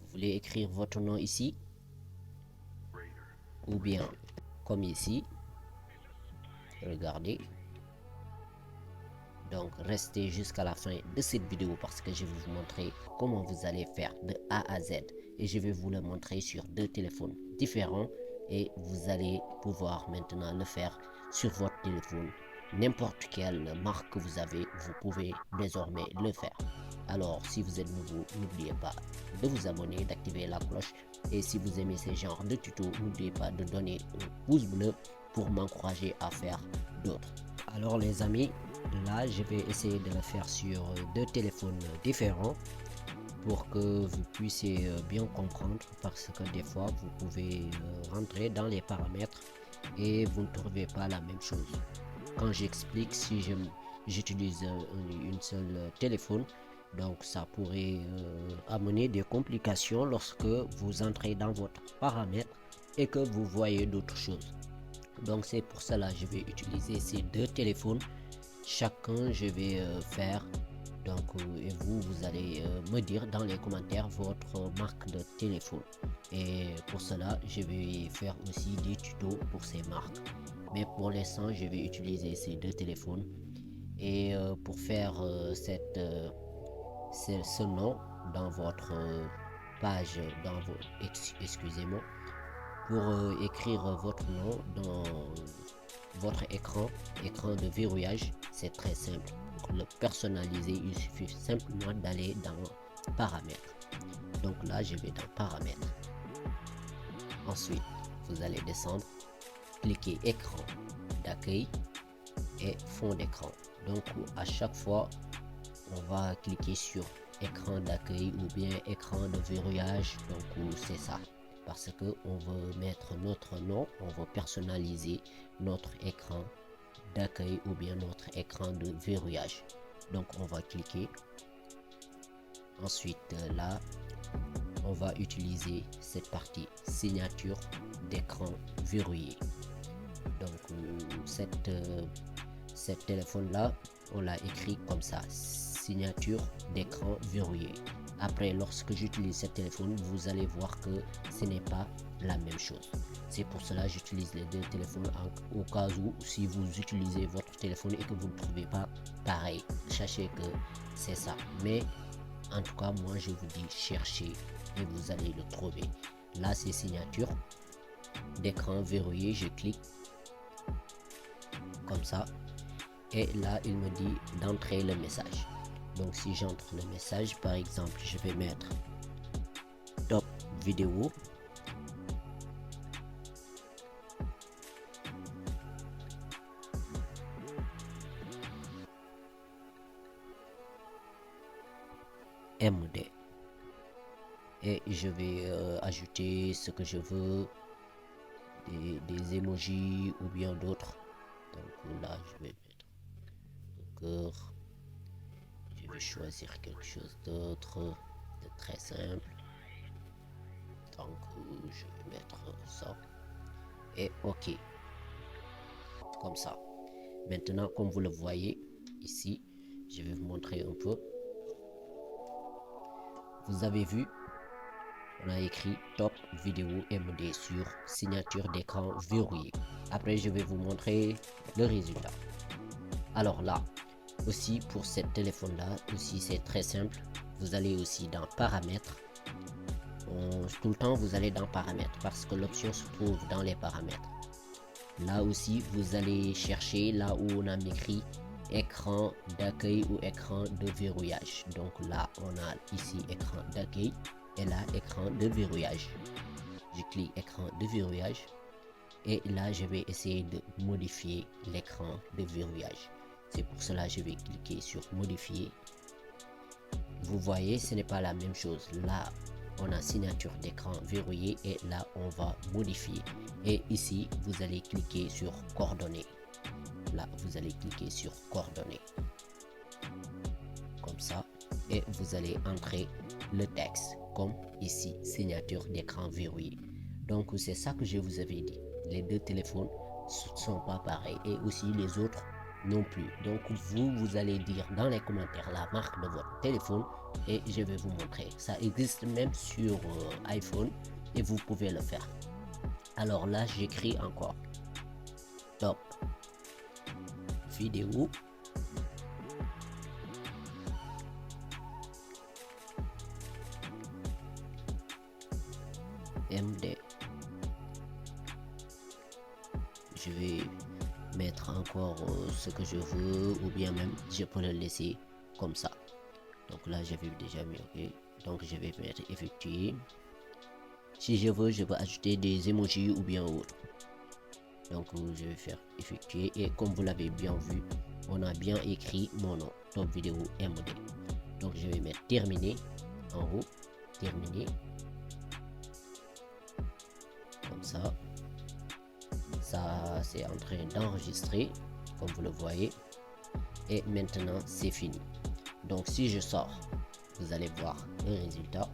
Vous voulez écrire votre nom ici ou bien comme ici. Regardez. Donc restez jusqu'à la fin de cette vidéo parce que je vais vous montrer comment vous allez faire de A à Z et je vais vous le montrer sur deux téléphones différents et vous allez pouvoir maintenant le faire sur votre téléphone. N'importe quelle marque que vous avez, vous pouvez désormais le faire. Alors si vous êtes nouveau, n'oubliez pas de vous abonner, d'activer la cloche et si vous aimez ce genre de tutos, n'oubliez pas de donner un pouce bleu pour m'encourager à faire d'autres. Alors les amis, là je vais essayer de le faire sur deux téléphones différents pour que vous puissiez bien comprendre parce que des fois vous pouvez rentrer dans les paramètres et vous ne trouvez pas la même chose. Quand j'explique, si j'utilise une seule téléphone, donc ça pourrait amener des complications lorsque vous entrez dans votre paramètre et que vous voyez d'autres choses. Donc c'est pour cela que je vais utiliser ces deux téléphones. Chacun je vais faire. Donc et vous allez me dire dans les commentaires votre marque de téléphone. Et pour cela je vais faire aussi des tutos pour ces marques. Mais pour l'instant je vais utiliser ces deux téléphones. Et pour faire ce nom dans votre page, dans vos, excusez-moi, pour écrire votre nom dans votre écran de verrouillage, c'est très simple. Pour le personnaliser, il suffit simplement d'aller dans paramètres. Donc là, je vais dans paramètres. Ensuite, vous allez descendre, cliquer écran d'accueil et fond d'écran. Donc à chaque fois, on va cliquer sur écran d'accueil ou bien écran de verrouillage. Donc c'est ça. Parce que on veut mettre notre nom, on veut personnaliser notre écran d'accueil ou bien notre écran de verrouillage. Donc on va cliquer. Ensuite là, on va utiliser cette partie signature d'écran verrouillé. Donc cette téléphone là, on l'a écrit comme ça, signature d'écran verrouillé. Après, lorsque j'utilise ce téléphone, vous allez voir que ce n'est pas la même chose. C'est pour cela que j'utilise les deux téléphones au cas où si vous utilisez votre téléphone et que vous ne trouvez pas pareil, sachez que c'est ça. Mais en tout cas, moi je vous dis cherchez et vous allez le trouver. Là c'est signature d'écran verrouillé, je clique comme ça et là il me dit d'entrer le message. Donc si j'entre le message, par exemple je vais mettre top vidéo MD et je vais ajouter ce que je veux, des emojis ou bien d'autres. Donc là je vais mettre un cœur, je vais choisir quelque chose d'autre de très simple. Donc je vais mettre ça et ok, comme ça. Maintenant comme vous le voyez ici, je vais vous montrer un peu. Vous avez vu, on a écrit top vidéo MD sur signature d'écran verrouillé. Après je vais vous montrer le résultat. Alors là aussi pour ce téléphone là aussi c'est très simple. Vous allez aussi dans paramètres. Tout le temps vous allez dans paramètres parce que l'option se trouve dans les paramètres. Là aussi vous allez chercher là où on a écrit écran d'accueil ou écran de verrouillage. Donc là on a ici écran d'accueil et là écran de verrouillage. Je clique écran de verrouillage et là je vais essayer de modifier l'écran de verrouillage. C'est pour cela que je vais cliquer sur modifier. Vous voyez, ce n'est pas la même chose. Là on a signature d'écran verrouillé et là on va modifier. Et ici vous allez cliquer sur coordonnées. Là vous allez cliquer sur coordonnées comme ça et vous allez entrer le texte comme ici signature d'écran verrouillé. Donc c'est ça que je vous avais dit, les deux téléphones sont pas pareils et aussi les autres non plus. Donc vous allez dire dans les commentaires la marque de votre téléphone et je vais vous montrer. Ça existe même sur iPhone et vous pouvez le faire. Alors là, j'écris encore top vidéo MD. Je vais mettre encore ce que je veux, ou bien même je peux le laisser comme ça. Donc là j'avais déjà mis ok, donc je vais mettre effectuer. Si je veux ajouter des emojis ou bien autre, donc je vais faire effectuer et comme vous l'avez bien vu, on a bien écrit mon nom, top vidéo MD. Donc je vais mettre terminé en haut, terminé comme ça c'est en train d'enregistrer comme vous le voyez et maintenant c'est fini. Donc si je sors, vous allez voir le résultat.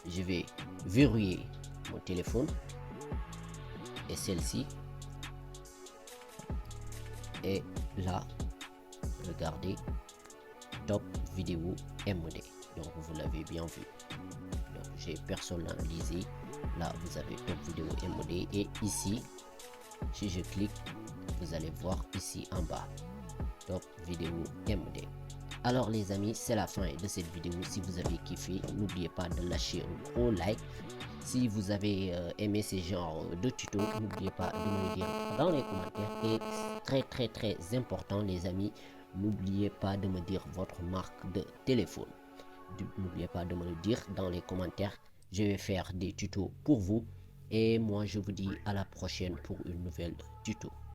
Je vais verrouiller mon téléphone et celle-ci, et là regardez top vidéo MD. Donc vous l'avez bien vu, donc j'ai personnalisé. Là vous avez top vidéo MD et ici si je clique vous allez voir ici en bas top vidéo MD. Alors les amis, c'est la fin de cette vidéo. Si vous avez kiffé, n'oubliez pas de lâcher un gros like. Si vous avez aimé ce genre de tuto, n'oubliez pas de me le dire dans les commentaires. Et très important les amis, n'oubliez pas de me dire votre marque de téléphone. N'oubliez pas de me le dire dans les commentaires. Je vais faire des tutos pour vous. Et moi je vous dis à la prochaine pour une nouvelle tuto.